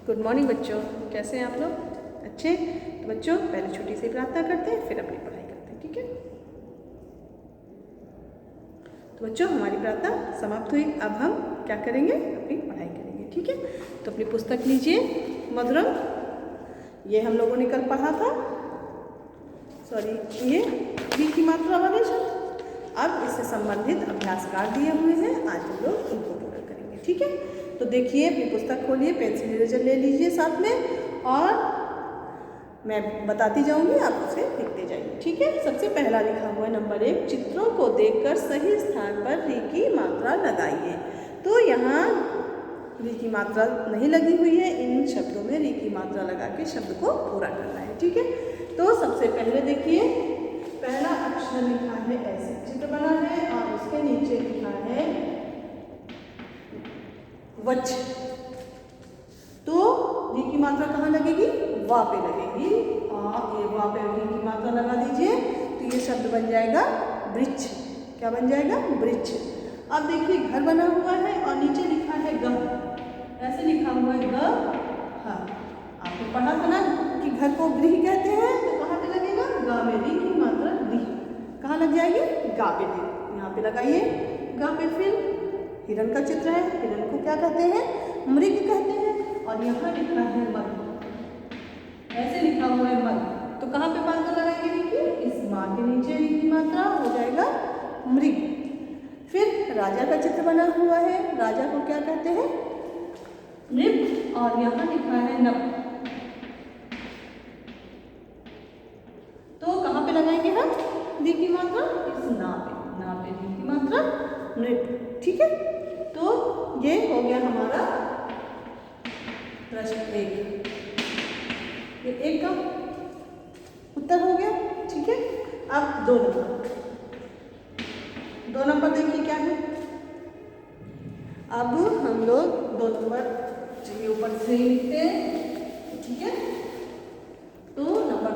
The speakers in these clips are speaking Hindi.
गुड मॉर्निंग बच्चों, कैसे हैं आप लोग? अच्छे? तो बच्चों पहले छोटी सी प्रार्थना करते हैं, फिर अपनी पढ़ाई करते हैं, ठीक है? तो बच्चों हमारी प्रार्थना समाप्त हुई। अब हम क्या करेंगे? अपनी पढ़ाई करेंगे, ठीक है? तो अपनी पुस्तक लीजिए मधुरम। ये हम लोगों ने कल पढ़ा था, ये री की मात्रा वाले शब्द। अब इससे संबंधित अभ्यासकार दिए हुए हैं, आज हम लोग उनको पूरा करेंगे, ठीक है? तो देखिए, अपनी पुस्तक खोलिए, पेंसिल इरेजर ले लीजिए साथ में, और मैं बताती जाऊंगी, आप उसे लिखते जाइए, ठीक है? सबसे पहला लिखा हुआ है नंबर 1, चित्रों को देखकर सही स्थान पर री की मात्रा लगाइए। तो यहाँ री की मात्रा नहीं लगी हुई है, इन शब्दों में री की मात्रा लगा के शब्द को पूरा करना है, ठीक है? तो सबसे पहले देखिए, पहला अक्षर लिखा है ऐसे, चित्र बना है और उसके नीचे लिखा है वच। तो री की मात्रा कहाँ लगेगी? वा पे लगेगी, और ये वा पे री की मात्रा लगा दीजिए, तो ये शब्द बन जाएगा वृक्ष। क्या बन जाएगा? वृक्ष। अब देखिए, घर बना हुआ है और नीचे लिखा है ग, ऐसे लिखा हुआ है ग। हाँ, आपने पढ़ा था ना कि घर को गृह कहते हैं, तो कहाँ पे लगेगा? गा में री की मात्रा गृह। कहाँ लग जाएगी? गा पे। यहाँ पे लगाइए गा पे। फिर हिरण का चित्र है, हिरण को क्या कहते हैं? मृग कहते हैं। और यहाँ लिखा है मग, ऐसे लिखा हुआ है मग। तो कहाँ पे मात्रा लगाएंगे री की? इस माँ के नीचे री की मात्रा हो जाएगा मृग। फिर राजा का चित्र बना हुआ है, राजा को क्या कहते हैं? नृप। और यहाँ लिखा है नप। तो कहाँ पे लगाएंगे हम री की मात्रा? इस ना पे, ना पे री की मात्रा नृप, ठीक है? तो ये हो गया हमारा प्रश्न 1। ये 1 का उत्तर हो गया, ठीक है? अब 2 नंबर। 2 नंबर देखिए क्या है। अब हम लोग 2 नंबर चलिए ऊपर से ही लिखते हैं, ठीक है? तो नंबर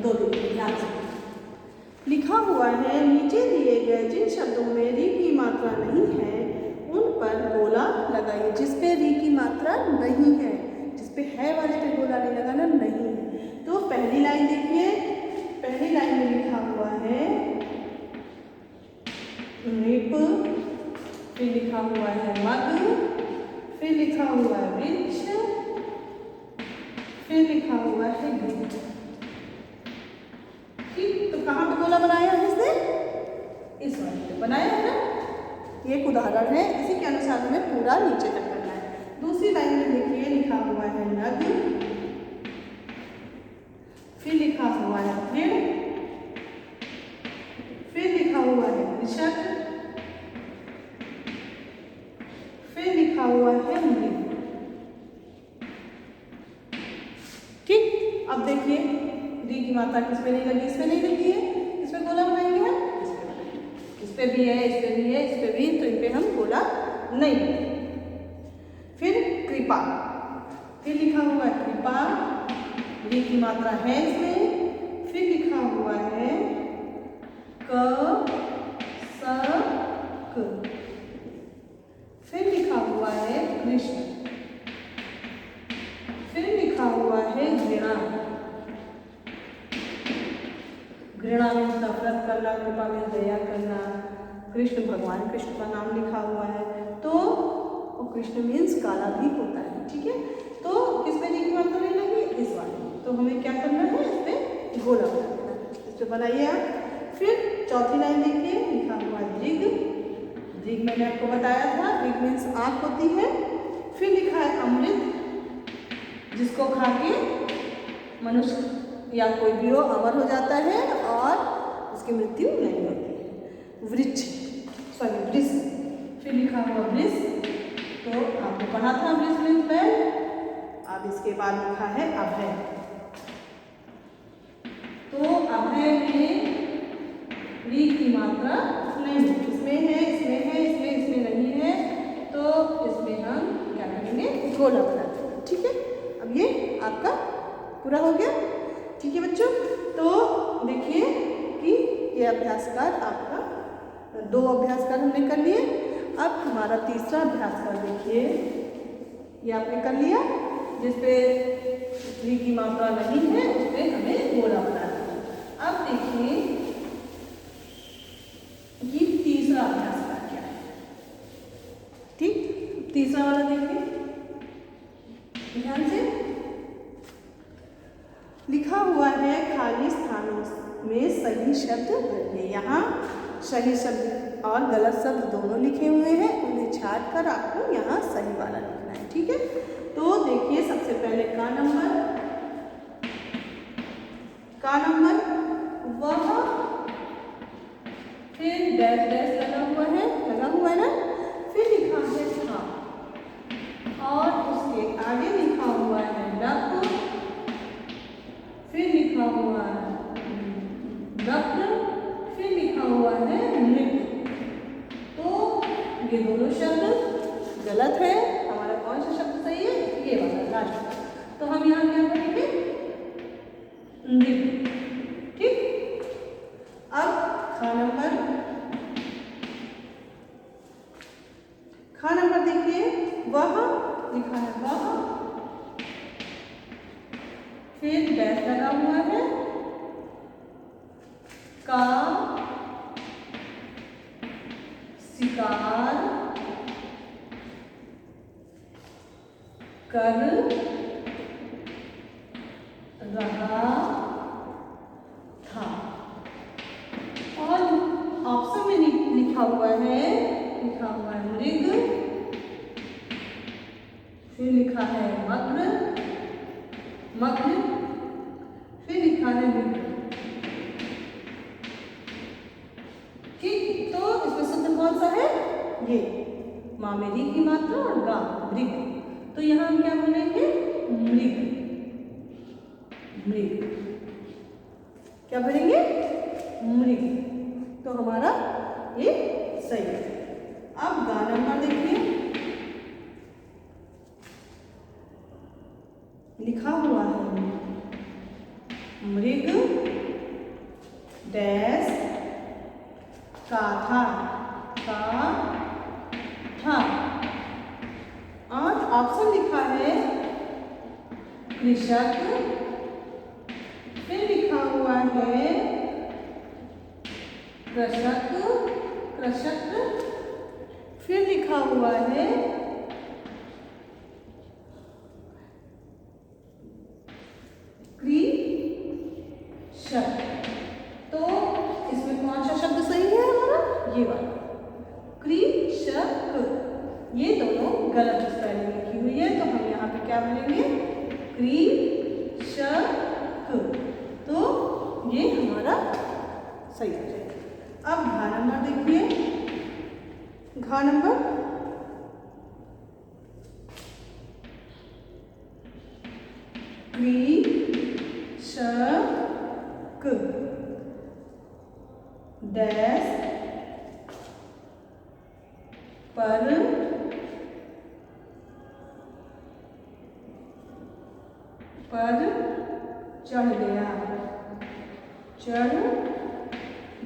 2 देखिए ध्यान से, लिखा हुआ है नीचे दिए गए जिन शब्दों में री की मात्रा नहीं है उन पर गोला लगाइए। जिस पे री की मात्रा नहीं है, जिस पे है वाले पे गोला नहीं लगाना, नहीं है। तो पहली लाइन देखिए, पहली लाइन में लिखा हुआ है नृप, फिर लिखा हुआ है मग, फिर लिखा हुआ है वृक्ष, फिर लिखा हुआ है गृह। ठीक, तो कहाँ पे गोला बनाया है इसने? इस वाले पे बनाया है ना। ये एक उदाहरण है, इसी के अनुसार हमें पूरा नीचे तक करना है। दूसरी लाइन में देखिए लिखा हुआ है नग, फिर लिखा हुआ है तृण, फिर लिखा हुआ है कृषक, फिर लिखा हुआ है मृग। ठीक, अब देखिए री की मात्रा किस पे नहीं लगी? इस पे नहीं लगी है, इस पे गोला बनाएंगे हम, इस पे बनाएंगे। इस पे भी है, इस पे भी है, इस पे भी, तो इन पे हम गोला नहीं बनाएंगे। फिर कृपा, फिर लिखा हुआ है कृपा, री की मात्रा है इसमें। फिर लिखा हुआ है क स क, फिर लिखा हुआ है कृष्ण, फिर लिखा हुआ है घृणा। घृणा में नफरत करना, कृपा में दया करना। कृष्ण भगवान कृष्ण का नाम लिखा हुआ है, तो कृष्ण मीन्स काला भी होता है, ठीक है? तो किस पे री की मात्रा नहीं लगी? इस वाले। तो हमें क्या करना है? इस पे गोला बनाना है, इस पे बनाइए आप। फिर चौथी लाइन देखिए, लिखा हुआ है दृग। दृग मैंने आपको बताया था, दृग मीन्स आँख होती है। फिर लिखा है अमृत, जिसको खा के मनुष्य या कोई भी हो अमर हो जाता है और उसकी मृत्यु नहीं होती है। वृक्ष, सॉरी वृष, फिर लिखा हुआ वृष, तो आपने पढ़ा था वृष मीन्स पेड़। अब इसके बाद लिखा है अभय। तो अभय में री की मात्रा नहीं है, इसमें है, इसमें है, इसमें नहीं है, तो इसमें हम क्या करेंगे? गोला बना देंगे, ठीक है? अब ये आपका पूरा हो गया, ठीक है बच्चों? तो देखिए कि ये अभ्यासकार आपका 2 अभ्यासकार हमने कर लिए। अब हमारा तीसरा अभ्यासकार देखिए, ये आपने कर लिया। जिसपे री की मात्रा नहीं है उस पर हमें गोला बनाना है। अब देखिए ये तीसरा अभ्यास का क्या है। ठीक, तीसरा वाला देखिए ध्यान से। लिखा हुआ है खाली स्थानों में सही शब्द भरिए। यहाँ सही शब्द और गलत शब्द दोनों लिखे हुए हैं, उन्हें छाट कर आपको यहाँ सही वाला लिखना है। ठीक है, तो देखिए सबसे पहले का नंबर वह, फिर डैश डैश लगा हुआ है ना, फिर लिखा है था और उसके आगे लिखा हुआ है रक्त, फिर लिखा हुआ है रत्न, फिर लिखा हुआ है मृग। तो ये दोनों शब्द गलत है, हमारा कौन सा शब्द सही है? ये वाला लास्ट। तो हम यहाँ क्या करेंगे? मृग। ठीक, अब खा नंबर देखिए, वह लिखा है वह, फिर डैश लगा हुआ है, का शिकार कर रहा था। और ऑप्शन में लिखा हुआ है मृग, फिर लिखा है मग्न, फिर लिखा है मृग। ठीक, तो इसमें शब्द कौन सा है? ये माँ में री की मात्रा और गा मृग। तो यहाँ हम क्या बोलेंगे? मृग। क्या भरेंगे? मृग। तो हमारा ये सही है। अब गा नंबर देखिए, लिखा हुआ है मृग डैश का था और ऑप्शन लिखा है कृषक, फिर लिखा हुआ है कृषक, फिर लिखा हुआ है कृषक। तो इसमें कौन सा शब्द सही है हमारा? ये वाला कृषक। ये दोनों गलत स्पेलिंग लिखी हुई है, तो हम यहाँ पे क्या बोलेंगे? कृषक। तो ये हमारा सही हो जाएगा। अब घा नंबर देखिए, घा नंबर कृषक डैश पर चढ़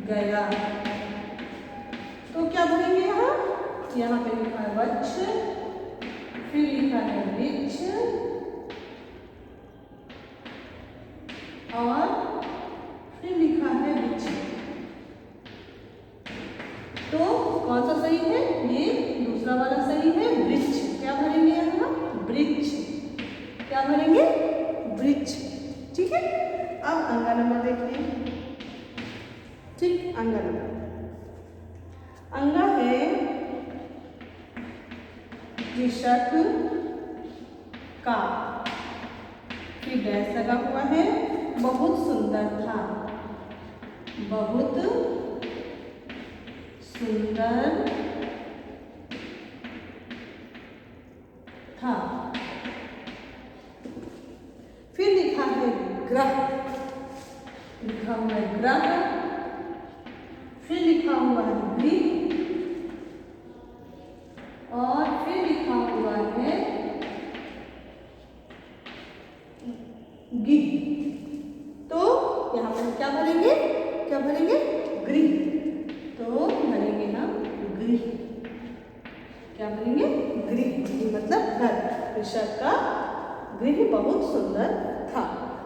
गया। तो क्या भरेंगे यहाँ पे लिखा है वृक्ष, फिर लिखा है वृक्ष और फिर लिखा है वृक्ष। तो कौन सा सही है? ये दूसरा वाला सही है, वृक्ष। क्या भरेंगे यहाँ? वृक्ष। क्या भरेंगे? वृक्ष। ठीक है, अब अंगा नंबर देखिए। ठीक, अंगा नंबर अंगा है कृषक का, फिर डैश लगा हुआ है, बहुत सुंदर था, बहुत सुंदर था। फिर लिखा है ग्रह, लिखा हुआ है ग्रह, फिर लिखा हुआ है गृह और फिर लिखा हुआ है गिह। तो यहाँ पर क्या भरेंगे? क्या भरेंगे? गृह। तो भरेंगे हम गृह। क्या भरेंगे? गृह। मतलब घर, कृषक का गृह बहुत सुंदर था।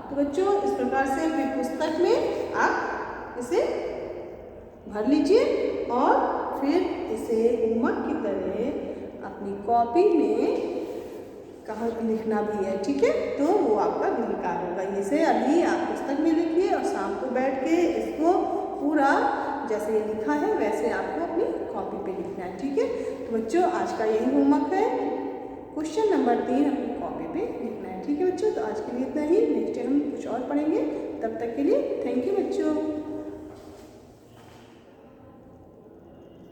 तो बच्चों इस प्रकार से अपनी पुस्तक में आप इसे भर लीजिए और फिर इसे होमवर्क की तरह अपनी कॉपी में कहाँ लिखना भी है, ठीक है। तो वो आपका गृह कार्य होगा। इसे अभी आप पुस्तक में लिखिए और शाम को बैठ के इसको पूरा जैसे ये लिखा है वैसे आपको अपनी कॉपी पे लिखना है, ठीक है। तो बच्चों आज का यही होमवर्क है, क्वेश्चन नंबर 3 अपनी कॉपी पे लिखना है, ठीक है बच्चों। तो आज के लिए इतना ही, नेक्स्ट डे हम कुछ और पढ़ेंगे। तब तक के लिए थैंक यू बच्चों।